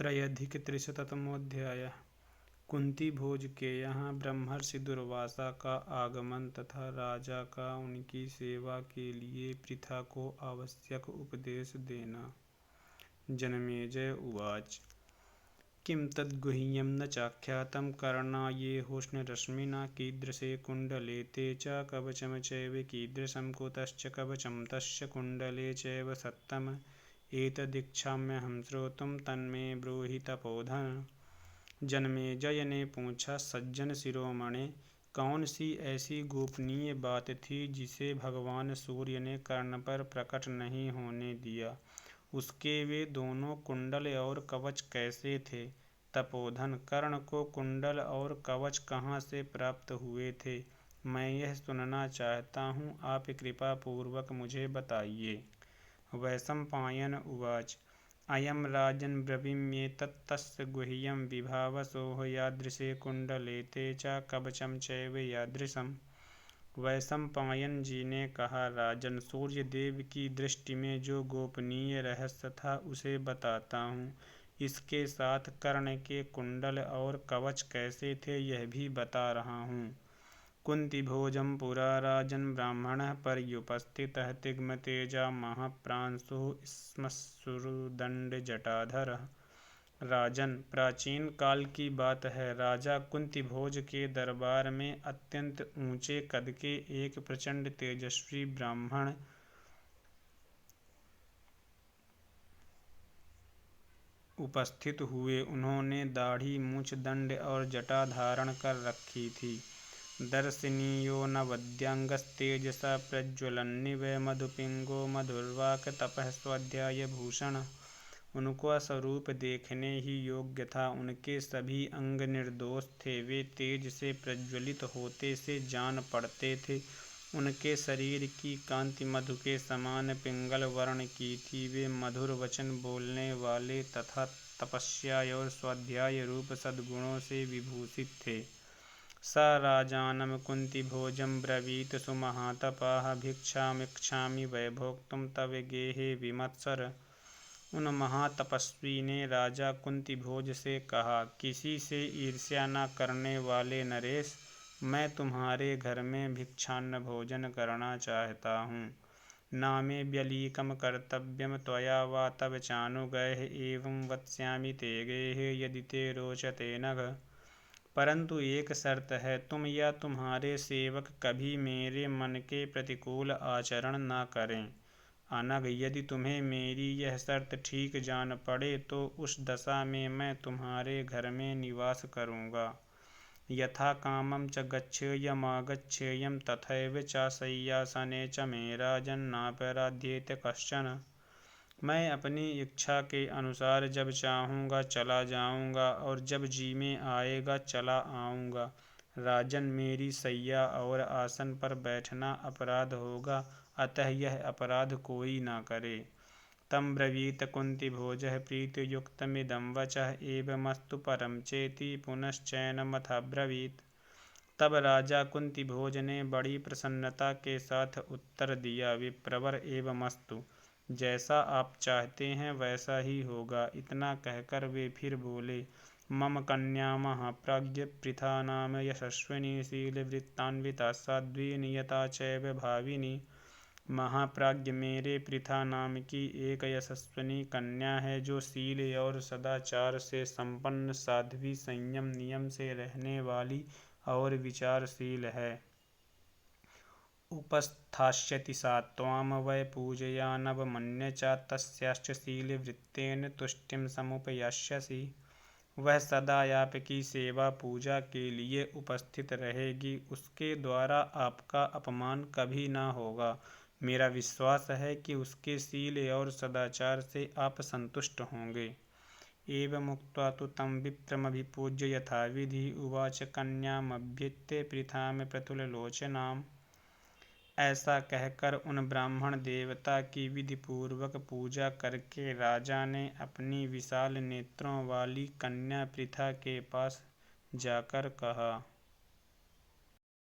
त्रयधिकत्रिशततमोऽध्यायः। कुंती भोज के यहाँ ब्रह्मर्षि दुर्वासा का आगमन तथा राजा का उनकी सेवा के लिए पृथा को आवश्यक उपदेश देना। जनमेजय उवाच। किं तद्गुह्यं न चाख्यातं कर्णायेहोष्णरश्मिना कीदृशे कुण्डले ते च कवचं चैव कीदृशं कुतश्च कवचं तस्य कुण्डले चैव सत्तम एतदीक्षाम्यहं श्रोतुं तन्मे ब्रूहि तपोधन। जनमेजय ने पूछा, सज्जन शिरोमणे, कौन सी ऐसी गोपनीय बात थी जिसे भगवान सूर्य ने कर्ण पर प्रकट नहीं होने दिया? उसके वे दोनों कुंडल और कवच कैसे थे? तपोधन, कर्ण को कुंडल और कवच कहाँ से प्राप्त हुए थे? मैं यह सुनना चाहता हूँ, आप कृपा पूर्वक मुझे बताइए। वैशंपायन उवाच। अयं राजन् ब्रवीम्येतत्तस्य गुह्यं विभावसोः यादृशे कुण्डले ते च कवचं चैव यादृशम्। वैशंपायन जी ने कहा, राजन, सूर्य देव की दृष्टि में जो गोपनीय रहस्य था उसे बताता हूँ। इसके साथ कर्ण के कुंडल और कवच कैसे थे यह भी बता रहा हूँ। कुंती भोजम पुरा राजन ब्राह्मणः पर्युपस्थितः तिग्मतेजा महाप्रांशुः श्मश्रुदंड जटाधरः। राजन, प्राचीन काल की बात है। राजा कुंती भोज के दरबार में अत्यंत ऊंचे कद के एक प्रचंड तेजस्वी ब्राह्मण उपस्थित हुए। उन्होंने दाढ़ी, मूछ, दंड और जटा धारण कर रखी थी। दर्शनीयो नवद्यांगस्तेजसा प्रज्वलन्निव मधुपिंगो मधुर्वाक तपः स्वाध्याय भूषण। उनका स्वरूप देखने ही योग्य था। उनके सभी अंग निर्दोष थे। वे तेज से प्रज्वलित होते से जान पड़ते थे। उनके शरीर की कांति मधु के समान पिंगल वर्ण की थी। वे मधुर वचन बोलने वाले तथा तपस्या और स्वाध्याय रूप सद्गुणों से विभूषित थे। स राजानं कुन्तीभोजं ब्रवीत सुमहातपाः भिक्षामिच्छामि वै भोक्तुं तव गेहे विमत्सर। उन महातपस्वी ने राजा कुंतीभोज से कहा, किसी से ईर्ष्या न करने वाले नरेश, मैं तुम्हारे घर में भिक्षान्न भोजन करना चाहता हूँ। नामे व्यलीकं कर्तव्यं त्वया वा तव चानुगैः एवं वत्स्यामि ते गेहे यदि ते रोचते नघ। परंतु एक शर्त है, तुम या तुम्हारे सेवक कभी मेरे मन के प्रतिकूल आचरण न करें। अनघ, यदि तुम्हें मेरी यह शर्त ठीक जान पड़े तो उस दशा में मैं तुम्हारे घर में निवास करूँगा। यथा कामं च गच्छेयमागच्छेयं तथैव च शय्यासने च मे राजन् नापराध्येत कश्चन। मैं अपनी इच्छा के अनुसार जब चाहूँगा चला जाऊँगा और जब जी में आएगा चला आऊँगा। राजन, मेरी शैया और आसन पर बैठना अपराध होगा, अतः यह अपराध कोई न करे। तम ब्रवीत कुंतीभोजः प्रीतियुक्तमिदं वचः एवमस्तु परं चेति पुनश्चैनमथाब्रवीत्। तब राजा कुंतीभोज ने बड़ी प्रसन्नता के साथ उत्तर दिया, विप्रवर एवमस्तु। जैसा आप चाहते हैं वैसा ही होगा। इतना कहकर वे फिर बोले, मम कन्या महाप्राज्ञ पृथा नाम यशस्विनी शीलवृत्तान्विता साध्वी नियता चैव भाविनी। महाप्राज्ञ, मेरे पृथा नाम की एक यशस्विनी कन्या है जो शील और सदाचार से संपन्न, साध्वी, संयम नियम से रहने वाली और विचारशील है। उपस्थास्यति सा त्वां वै पूजयानवमन्य च तस्याश्च शीलवृत्तेन तुष्टिं समुपयास्यसि। वह सदा आपकी सेवा पूजा के लिए उपस्थित रहेगी। उसके द्वारा आपका अपमान कभी न होगा। मेरा विश्वास है कि उसके शील और सदाचार से आप संतुष्ट होंगे। एवमुक्त्वा तु तं विप्रमभिपूज्य यथाविधि उवाच कन्यामभ्येत्य पृथां प्रतुललोचनाम्। ऐसा कहकर उन ब्राह्मण देवता की विधि पूर्वक पूजा करके राजा ने अपनी विशाल नेत्रों वाली कन्या पृथा के पास जाकर कहा,